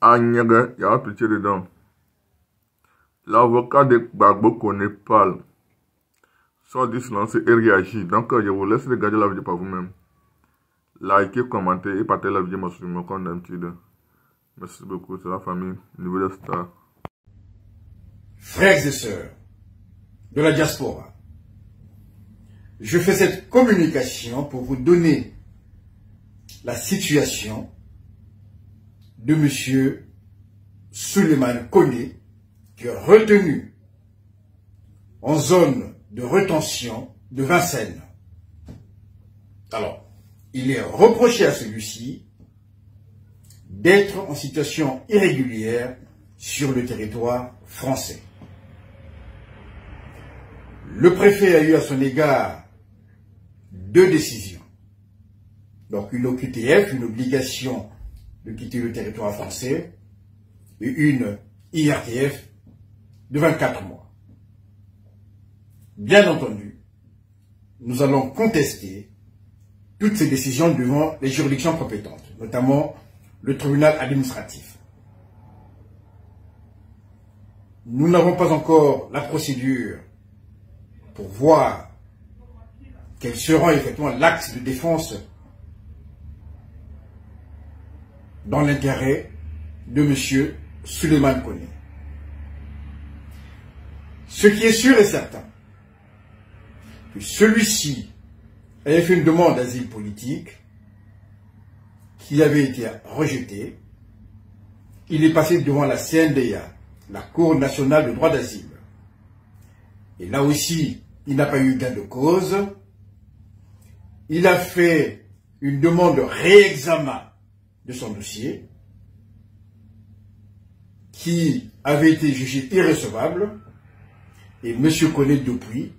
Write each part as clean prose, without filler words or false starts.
Agnègue, il y a pitié dedans. L'avocat de Gbagbo connaît parle. Soit dit silence et réagit. Donc, je vous laisse regarder la vidéo par vous-même. Likez, commentez et partagez la vidéo sur mon compte d'habitude. Merci beaucoup, c'est la famille Nouvelle Star. Frères et sœurs de la diaspora, je fais cette communication pour vous donner la situation de M. Souleymane Koné, qui est retenu en zone de rétention de Vincennes. Alors, il est reproché à celui-ci d'être en situation irrégulière sur le territoire français. Le préfet a eu à son égard 2 décisions. Donc une OQTF, une obligation de quitter le territoire français, et une IRTF de 24 mois. Bien entendu, nous allons contester toutes ces décisions devant les juridictions compétentes, notamment le tribunal administratif. Nous n'avons pas encore la procédure pour voir quel sera effectivement l'axe de défense dans l'intérêt de M. Souleymane Koné. Ce qui est sûr et certain, que celui-ci avait fait une demande d'asile politique qui avait été rejetée. Il est passé devant la CNDA, la Cour nationale de droit d'asile. Et là aussi, il n'a pas eu gain de cause. Il a fait une demande de réexamen de son dossier qui avait été jugé irrecevable. Et M. Koné depuis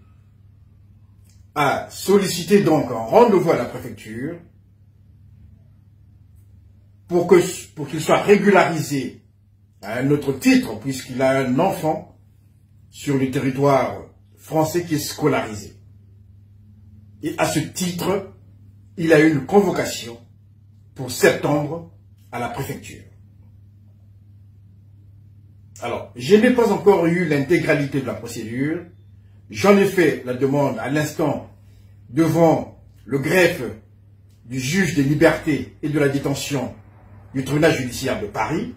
a sollicité donc un rendez-vous à la préfecture pour qu'il soit régularisé à un autre titre, puisqu'il a un enfant sur le territoire français qui est scolarisé. Et à ce titre, il a eu une convocation pour septembre à la préfecture. Alors, je n'ai pas encore eu l'intégralité de la procédure. J'en ai fait la demande à l'instant devant le greffe du juge des libertés et de la détention du tribunal judiciaire de Paris.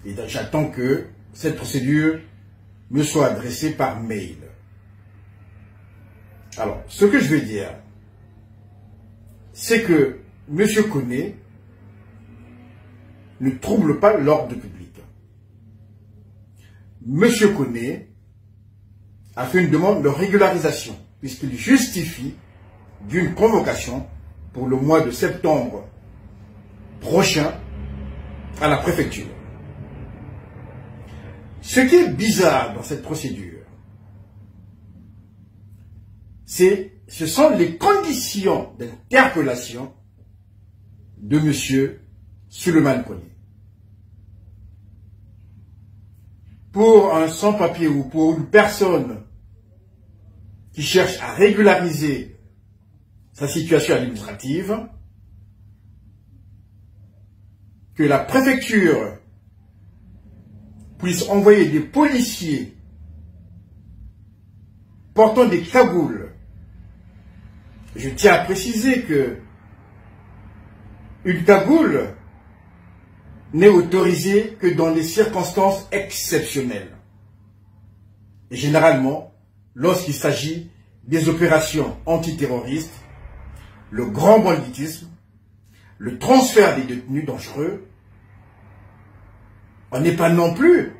Et j'attends que cette procédure me soit adressée par mail. Alors, ce que je vais dire, c'est que M. Koné ne trouble pas l'ordre public. M. Koné a fait une demande de régularisation, puisqu'il justifie d'une convocation pour le mois de septembre prochain à la préfecture. Ce qui est bizarre dans cette procédure, ce sont les conditions d'interpellation de M. Souleymane Koné. Pour un sans-papier ou pour une personne qui cherche à régulariser sa situation administrative, que la préfecture puisse envoyer des policiers portant des cagoules. Je tiens à préciser que une cagoule n'est autorisée que dans des circonstances exceptionnelles. Et généralement, lorsqu'il s'agit des opérations antiterroristes, le grand banditisme, le transfert des détenus dangereux, on n'est pas non plus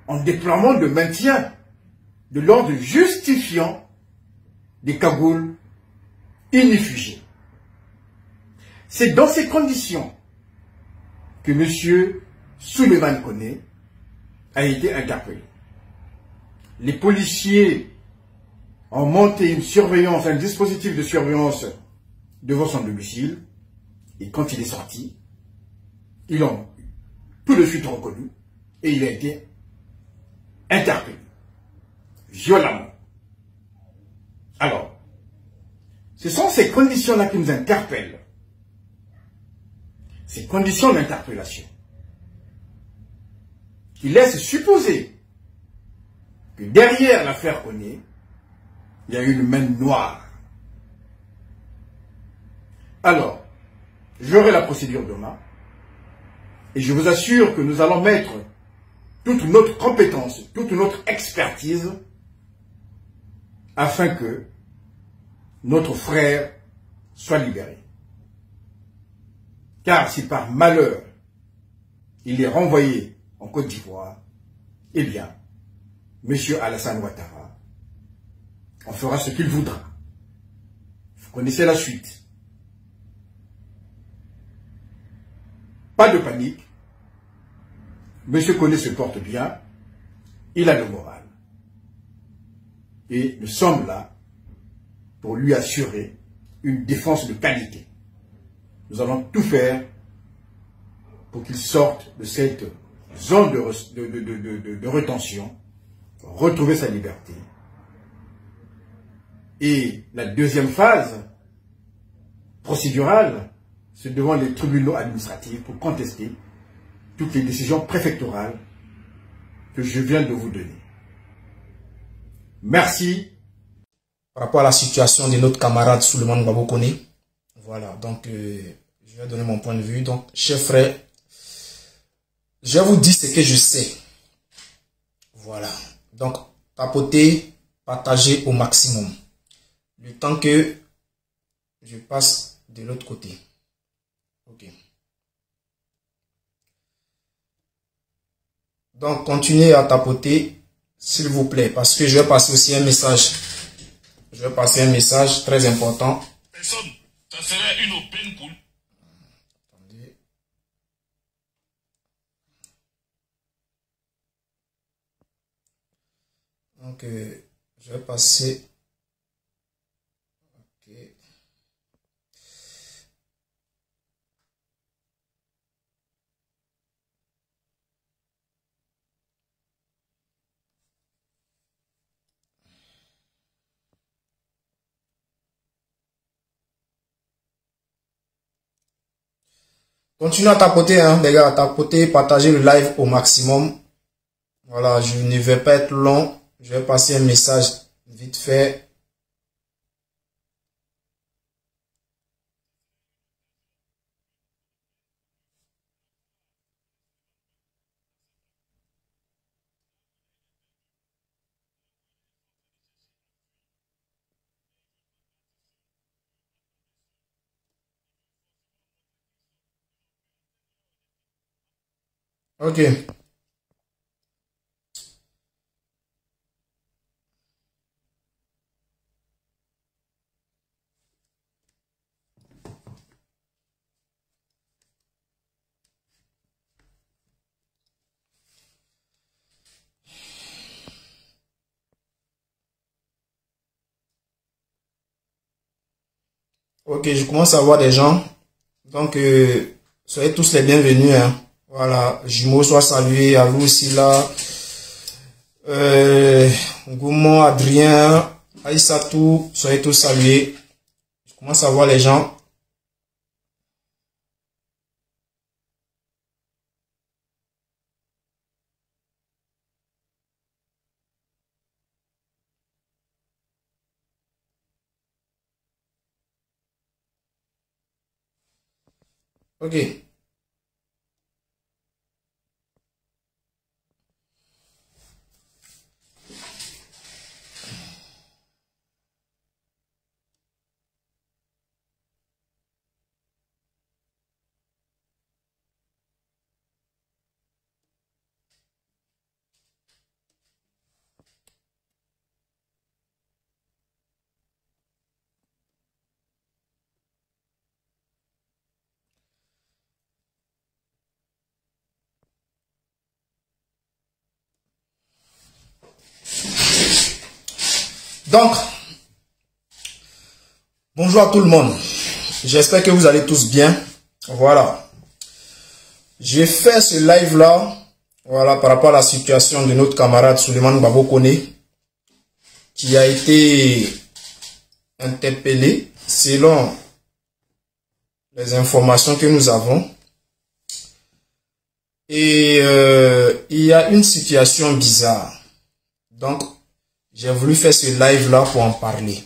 en déploiement de maintien de l'ordre justifiant des cagoules inifugées. C'est dans ces conditions que M. Souleymane Koné a été interpellé. Les policiers ont monté une surveillance, un dispositif de surveillance devant son domicile, et quand il est sorti, ils l'ont tout de suite reconnu et il a été interpellé violemment. Alors, ce sont ces conditions-là qui nous interpellent. Ces conditions d'interpellation. qui laisse supposer que derrière l'affaire Koné, il y a une main noire. Alors, j'aurai la procédure demain et je vous assure que nous allons mettre toute notre compétence, toute notre expertise afin que notre frère soit libéré. Car si par malheur il est renvoyé en Côte d'Ivoire, eh bien, M. Alassane Ouattara, on fera ce qu'il voudra. Vous connaissez la suite. Pas de panique. Monsieur Koné se porte bien. Il a le moral. Et nous sommes là pour lui assurer une défense de qualité. Nous allons tout faire pour qu'il sorte de cette zone de rétention, retrouver sa liberté. Et la deuxième phase procédurale, c'est devant les tribunaux administratifs pour contester toutes les décisions préfectorales que je viens de vous donner. Merci. Par rapport à la situation de notre camarade Souleymane Gbagbo Koné, voilà, donc je vais donner mon point de vue. Donc, chers frères, je vais vous dire ce que je sais. Voilà, donc tapotez, partagez au maximum. Le temps que je passe de l'autre côté. Ok. Donc, continuez à tapoter, s'il vous plaît, parce que je vais passer aussi un message. Je vais passer un message très important. Personne, ça serait une open pool. Attendez. Donc, je vais passer. Ok. Continuez à tapoter, hein, les gars, tapoter, partager le live au maximum. Voilà, je ne vais pas être long. Je vais passer un message vite fait. Ok. Ok, je commence à voir des gens. Donc, soyez tous les bienvenus. Hein. Voilà, Jumeau soit salué, à vous aussi là. Goumon, Adrien, Aïssatou, soyez tous salués. Je commence à voir les gens. Ok. Donc, bonjour à tout le monde. J'espère que vous allez tous bien. Voilà. J'ai fait ce live là, voilà, par rapport à la situation de notre camarade Souleymane Gbagbo Koné, qui a été interpellé selon les informations que nous avons. Et il y a une situation bizarre. Donc, j'ai voulu faire ce live-là pour en parler.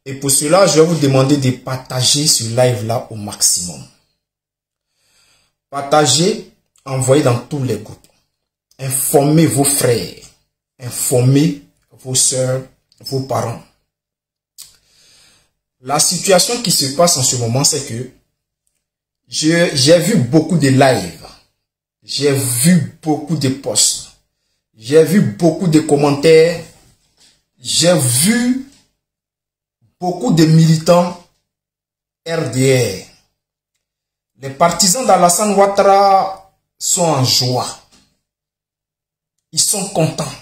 Et pour cela, je vais vous demander de partager ce live-là au maximum. Partagez, envoyez dans tous les groupes. Informez vos frères. Informez vos soeurs, vos parents. La situation qui se passe en ce moment, c'est que j'ai vu beaucoup de lives. J'ai vu beaucoup de posts. J'ai vu beaucoup de commentaires. J'ai vu beaucoup de militants RDR. Les partisans d'Alassane Ouattara sont en joie. Ils sont contents.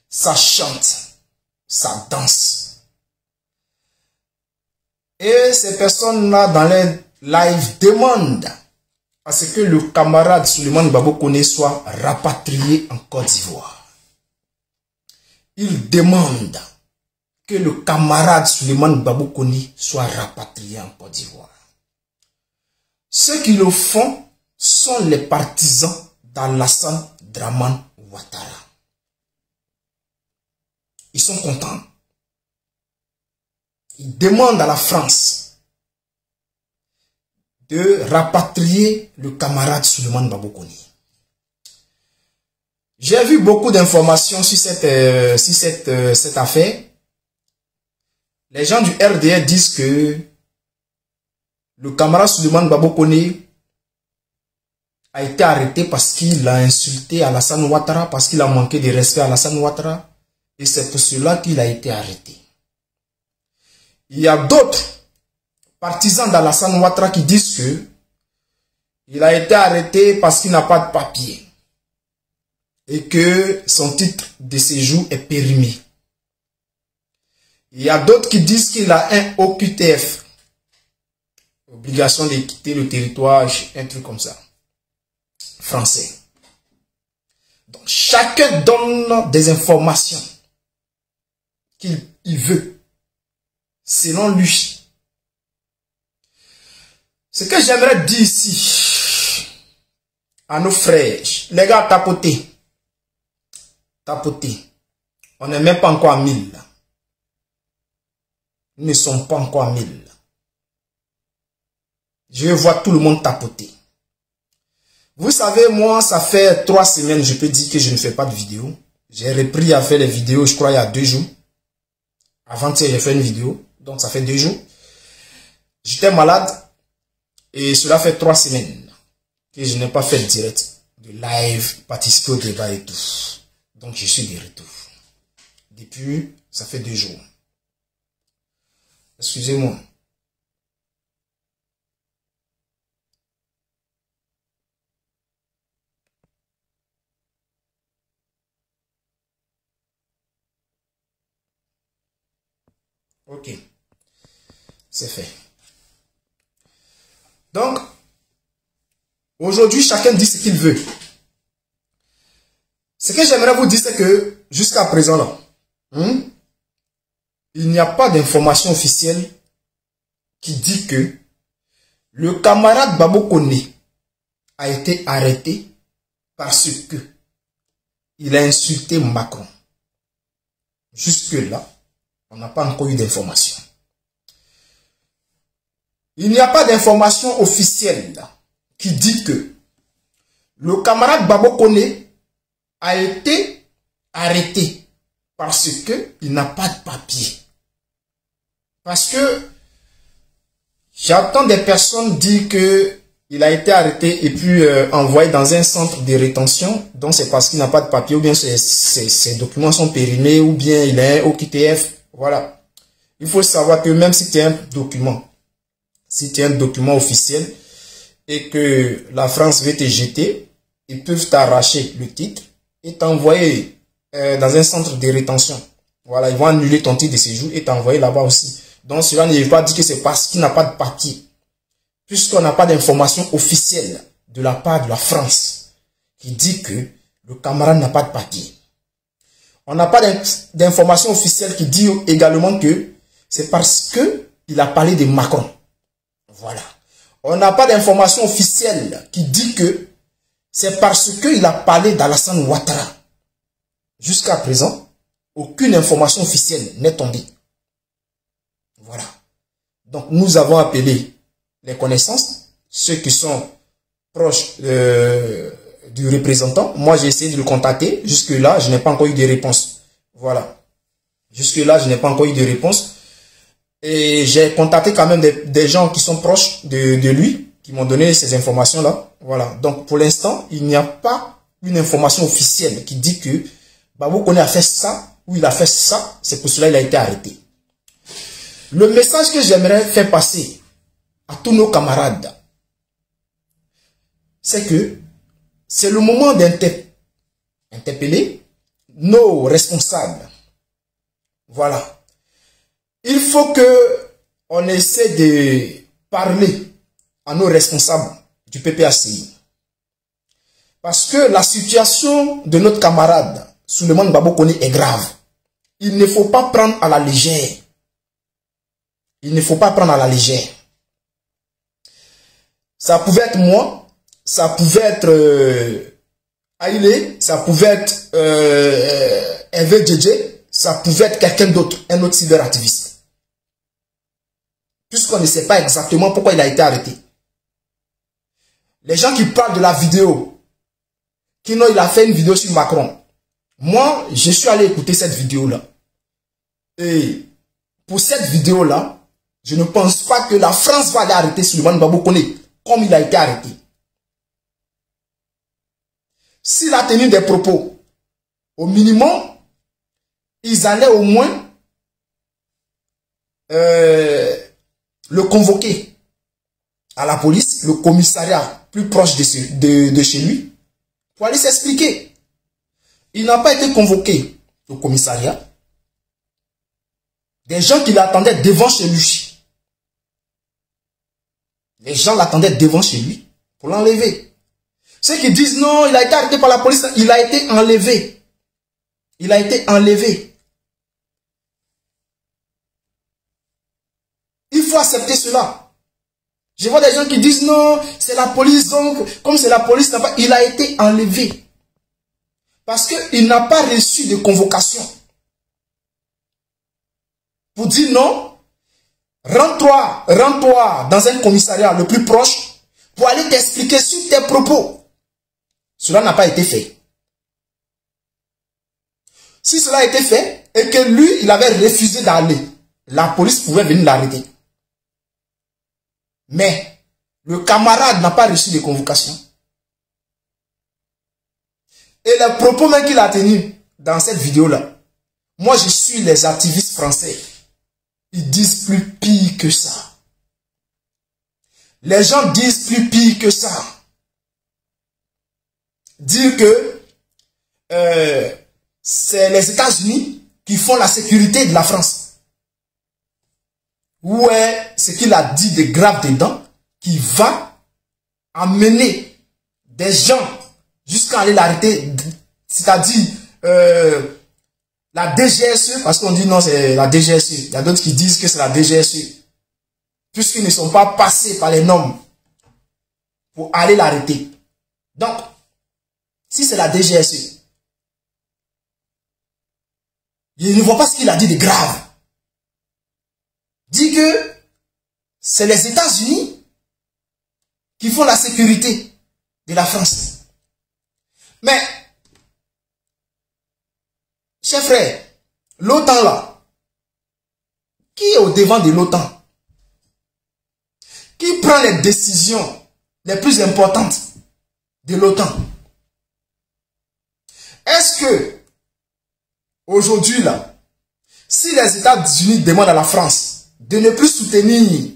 Ça chante. Ça danse. Et ces personnes-là, dans les lives, demandent à ce que le camarade Souleymane Gbagbo Koné soit rapatrié en Côte d'Ivoire. Ils demandent que le camarade Souleymane Gbagbo Koné soit rapatrié en Côte d'Ivoire. Ceux qui le font sont les partisans d'Alassane Dramane Ouattara. Ils sont contents. Ils demandent à la France de rapatrier le camarade Souleymane Gbagbo Koné. J'ai vu beaucoup d'informations sur cette affaire. Les gens du RDR disent que le camarade Souleymane Gbagbo Koné a été arrêté parce qu'il a insulté Alassane Ouattara, parce qu'il a manqué de respect à Alassane Ouattara. Et c'est pour cela qu'il a été arrêté. Il y a d'autres partisans d'Alassane Ouattara qui disent que il a été arrêté parce qu'il n'a pas de papier et que son titre de séjour est périmé. Il y a d'autres qui disent qu'il a un OQTF, obligation de quitter le territoire, un truc comme ça, français. Donc chacun donne des informations qu'il veut, selon lui. Ce que j'aimerais dire ici à nos frères, les gars, tapotez. Tapotez. On n'est même pas encore à 1000. Nous ne sommes pas encore à 1000. Je vois tout le monde tapoter. Vous savez, moi, ça fait 3 semaines, je peux dire que je ne fais pas de vidéo. J'ai repris à faire les vidéos, je crois, il y a 2 jours. Avant-hier, j'ai fait une vidéo, donc ça fait 2 jours. J'étais malade. Et cela fait 3 semaines que je n'ai pas fait de direct, de live, participer au débat et tout. Donc je suis de retour. Depuis, ça fait 2 jours. Excusez-moi. Ok. C'est fait. Donc, aujourd'hui, chacun dit ce qu'il veut. Ce que j'aimerais vous dire, c'est que jusqu'à présent, là, il n'y a pas d'information officielle qui dit que le camarade Gbagbo Koné a été arrêté parce que il a insulté Macron. Jusque-là, on n'a pas encore eu d'information. Il n'y a pas d'information officielle là, qui dit que le camarade Gbagbo Koné a été arrêté parce qu'il n'a pas de papier. Parce que j'entends des personnes dire qu'il a été arrêté et puis envoyé dans un centre de rétention. Donc c'est parce qu'il n'a pas de papier ou bien ses documents sont périmés ou bien il a un OQTF. Voilà. Il faut savoir que même si tu as un document, si tu as un document officiel et que la France veut te jeter, ils peuvent t'arracher le titre et t'envoyer dans un centre de rétention. Voilà, ils vont annuler ton titre de séjour et t'envoyer là-bas aussi. Donc cela ne veut pas dire que c'est parce qu'il n'a pas de papier. Puisqu'on n'a pas d'information officielle de la part de la France qui dit que le camarade n'a pas de papier. On n'a pas d'information officielle qui dit également que c'est parce qu'il a parlé de Macron. Voilà. On n'a pas d'information officielle qui dit que c'est parce qu'il a parlé d'Alassane Ouattara. Jusqu'à présent, aucune information officielle n'est tombée. Voilà. Donc, nous avons appelé les connaissances, ceux qui sont proches du représentant. Moi, j'ai essayé de le contacter. Jusque-là, je n'ai pas encore eu de réponse. Voilà. Jusque-là, je n'ai pas encore eu de réponse. Et j'ai contacté quand même des gens qui sont proches de lui, qui m'ont donné ces informations-là. Voilà. Donc, pour l'instant, il n'y a pas une information officielle qui dit que Babou Koné a fait ça, ou il a fait ça, c'est pour cela qu'il a été arrêté. Le message que j'aimerais faire passer à tous nos camarades, c'est que c'est le moment d'interpeller nos responsables. Voilà. Il faut que on essaie de parler à nos responsables du PPACI. Parce que la situation de notre camarade Souleymane Gbagbo Koné est grave. Il ne faut pas prendre à la légère. Il ne faut pas prendre à la légère. Ça pouvait être moi, ça pouvait être Aïlé, ça pouvait être Hervé Djedje, ça pouvait être quelqu'un d'autre, un autre cyberactiviste. Puisqu'on ne sait pas exactement pourquoi il a été arrêté. Les gens qui parlent de la vidéo, qui non, il a fait une vidéo sur Macron. Moi, je suis allé écouter cette vidéo-là. Et pour cette vidéo-là, je ne pense pas que la France va aller arrêter Souleymane Gbagbo Koné comme il a été arrêté. S'il a tenu des propos, au minimum, ils allaient au moins le convoquer à la police, le commissariat plus proche de chez lui, pour aller s'expliquer. Il n'a pas été convoqué au commissariat. Des gens qui l'attendaient devant chez lui. Les gens l'attendaient devant chez lui pour l'enlever. Ceux qui disent non, il a été arrêté par la police, il a été enlevé. Il a été enlevé. Il faut accepter cela. Je vois des gens qui disent non, c'est la police, donc, comme c'est la police, il a été enlevé. Parce qu'il n'a pas reçu de convocation. Pour dire non, rends-toi dans un commissariat le plus proche pour aller t'expliquer sur tes propos. Cela n'a pas été fait. Si cela a été fait et que lui, il avait refusé d'aller, la police pouvait venir l'arrêter. Mais le camarade n'a pas reçu de convocation. Et les propos même qu'il a tenus dans cette vidéo-là, moi je suis les activistes français. Ils disent plus pire que ça. Les gens disent plus pire que ça. Dire que c'est les États-Unis qui font la sécurité de la France. Ouais, ce qu'il a dit de grave dedans, qui va amener des gens jusqu'à aller l'arrêter, c'est-à-dire la DGSE, parce qu'on dit non, c'est la DGSE. Il y a d'autres qui disent que c'est la DGSE. Puisqu'ils ne sont pas passés par les normes pour aller l'arrêter. Donc, si c'est la DGSE, je ne vois pas ce qu'il a dit de grave. Dit que c'est les États-Unis qui font la sécurité de la France. Mais, chers frères, l'OTAN là, qui est au devant de l'OTAN? Qui prend les décisions les plus importantes de l'OTAN? Est-ce que, aujourd'hui là, si les États-Unis demandent à la France de ne plus soutenir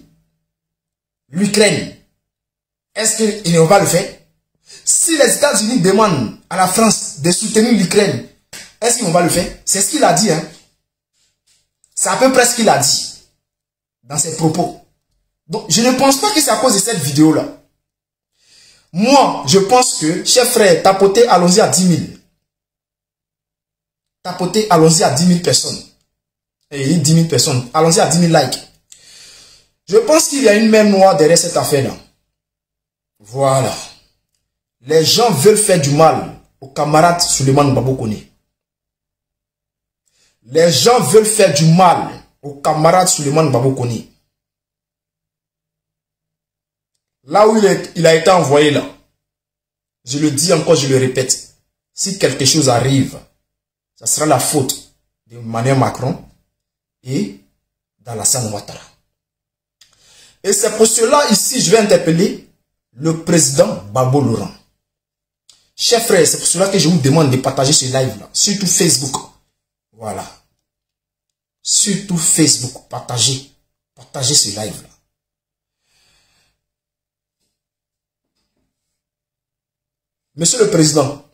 l'Ukraine, est-ce qu'ils ne vont pas le faire? Si les États-Unis demandent à la France de soutenir l'Ukraine, est-ce qu'ils vont pas le faire? C'est ce qu'il a dit. Hein? C'est à peu près ce qu'il a dit dans ses propos. Donc, je ne pense pas que c'est à cause de cette vidéo-là. Moi, je pense que, chers frères, tapotez, allons-y à 10 000. Tapotez, allons-y à 10 000 personnes. Et 10 000 personnes. Allons-y à 10 000 likes. Je pense qu'il y a une main noire derrière cette affaire-là. Voilà. Les gens veulent faire du mal au camarade Souleymane Gbagbo Koné. Les gens veulent faire du mal au camarade Souleymane Gbagbo Koné. Là où il a été envoyé là, je le dis encore, je le répète, si quelque chose arrive, ça sera la faute de Emmanuel Macron et d'Alassane Ouattara. Et c'est pour cela ici, je vais interpeller le président Gbagbo Laurent. Chers frères, c'est pour cela que je vous demande de partager ce live là, surtout Facebook. Voilà. Surtout Facebook, partagez ce live là. Monsieur le Président,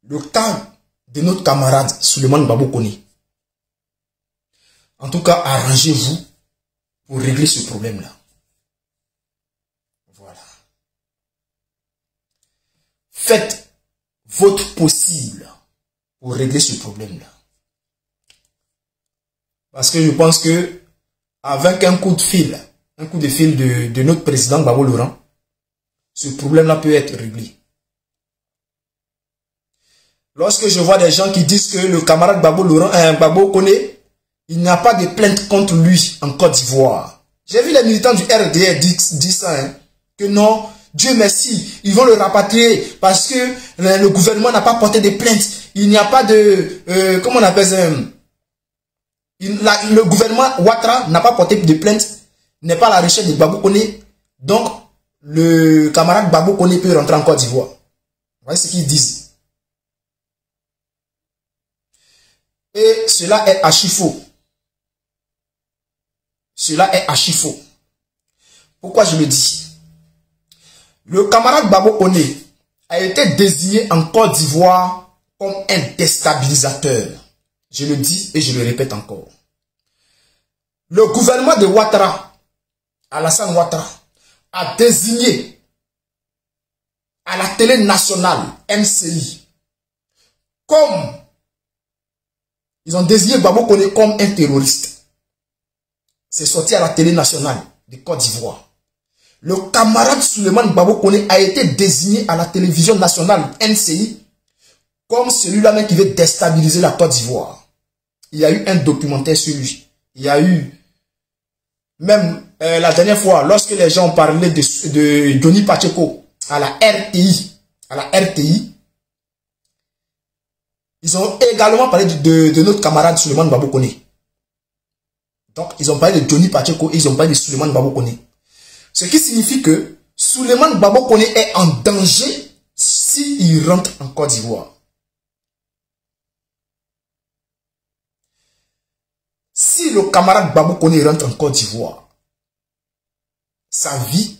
le cas de notre camarade Souleymane Gbagbo Koné, en tout cas, arrangez-vous pour régler ce problème-là. Voilà. Faites votre possible pour régler ce problème-là. Parce que je pense que avec un coup de fil de notre président Gbagbo Laurent, ce problème-là peut être réglé. Lorsque je vois des gens qui disent que le camarade Gbagbo Koné, il n'y a pas de plainte contre lui en Côte d'Ivoire. J'ai vu les militants du RDR dire ça, hein, que non, Dieu merci, ils vont le rapatrier parce que le gouvernement n'a pas porté de plainte. Il n'y a pas de... comment on appelle ça? Le gouvernement Ouattara n'a pas porté de plainte, n'est pas à la recherche de Gbagbo Koné. Donc, le camarade Gbagbo Koné peut rentrer en Côte d'Ivoire. Vous voyez ce qu'ils disent. Et cela est archi faux. Cela est archi faux. Pourquoi je le dis? Le camarade Gbagbo Koné a été désigné en Côte d'Ivoire comme un déstabilisateur. Je le dis et je le répète encore. Le gouvernement de Ouattara, Alassane Ouattara, a désigné à la télé nationale, MCI, comme ils ont désigné Gbagbo Koné comme un terroriste. C'est sorti à la télé nationale de Côte d'Ivoire. Le camarade Souleymane Gbagbo Koné a été désigné à la télévision nationale NCI comme celui-là même qui veut déstabiliser la Côte d'Ivoire. Il y a eu un documentaire sur lui. Il y a eu même la dernière fois, lorsque les gens ont parlé de Johnny Pacheco à la RTI, ils ont également parlé de notre camarade Souleymane Gbagbo Koné. Donc, ils ont parlé de Johnny Pacheco et ils ont parlé de Souleymane Gbagbo Koné. Ce qui signifie que Souleymane Gbagbo Koné est en danger s'il rentre en Côte d'Ivoire. Si le camarade Gbagbo Koné rentre en Côte d'Ivoire, sa vie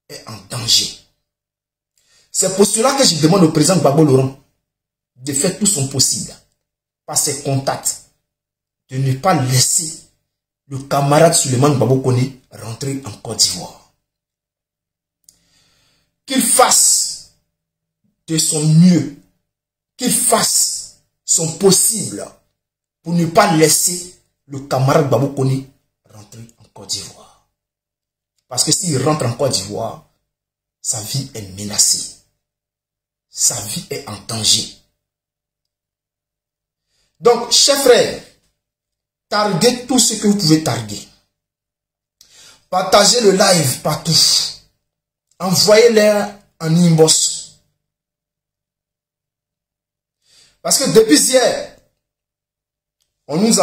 est en danger. C'est pour cela que je demande au président Gbagbo Laurent de faire tout son possible, par ses contacts, de ne pas laisser le camarade Souleymane Gbagbo Koné rentrer en Côte d'Ivoire. Qu'il fasse de son mieux, qu'il fasse son possible pour ne pas laisser le camarade Gbagbo Koné rentrer en Côte d'Ivoire. Parce que s'il rentre en Côte d'Ivoire, sa vie est menacée. Sa vie est en danger. Donc, chers frères, targuez tout ce que vous pouvez targuer. Partagez le live partout. Envoyez-les en inbox. Parce que depuis hier, on nous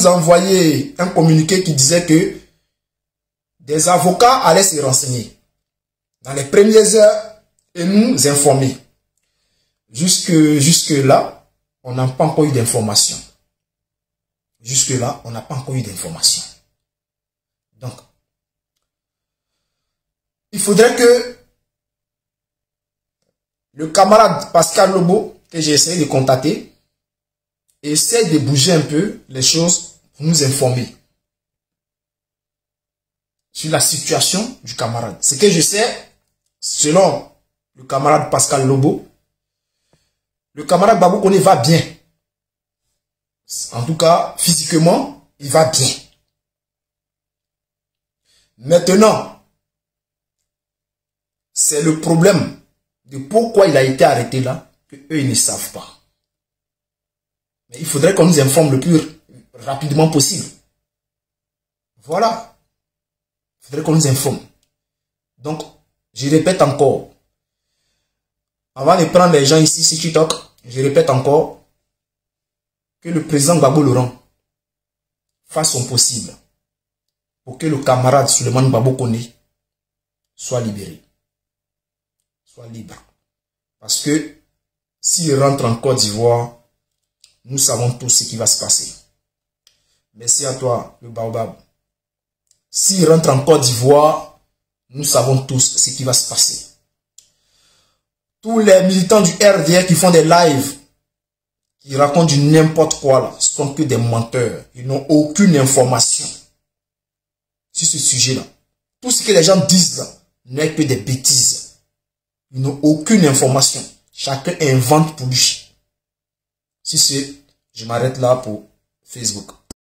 a envoyé un communiqué qui disait que des avocats allaient se renseigner dans les premières heures et nous informer. Jusque-là, on n'a pas encore eu d'informations. Jusque-là, on n'a pas encore eu d'informations. Donc, il faudrait que le camarade Pascal Lobo, que j'ai essayé de contacter, essaie de bouger un peu les choses pour nous informer sur la situation du camarade. Ce que je sais, selon le camarade Pascal Lobo, le camarade Gbagbo Koné va bien. En tout cas, physiquement, il va bien. Maintenant, c'est le problème de pourquoi il a été arrêté là, que eux ils ne savent pas. Mais il faudrait qu'on nous informe le plus rapidement possible. Voilà. Il faudrait qu'on nous informe. Donc, je répète encore. Avant de prendre les gens ici sur TikTok, je répète encore que le président Gbagbo Laurent fasse son possible pour que le camarade Souleymane Gbagbo Koné soit libéré. Soit libre. Parce que s'il rentre en Côte d'Ivoire, nous savons tous ce qui va se passer. Merci à toi, le Baobab. S'il rentre en Côte d'Ivoire, nous savons tous ce qui va se passer. Tous les militants du RDR qui font des lives, qui racontent du n'importe quoi là, sont que des menteurs. Ils n'ont aucune information sur ce sujet-là. Tout ce que les gens disent là n'est que des bêtises. Ils n'ont aucune information. Chacun invente pour lui. Si c'est, je m'arrête là pour Facebook.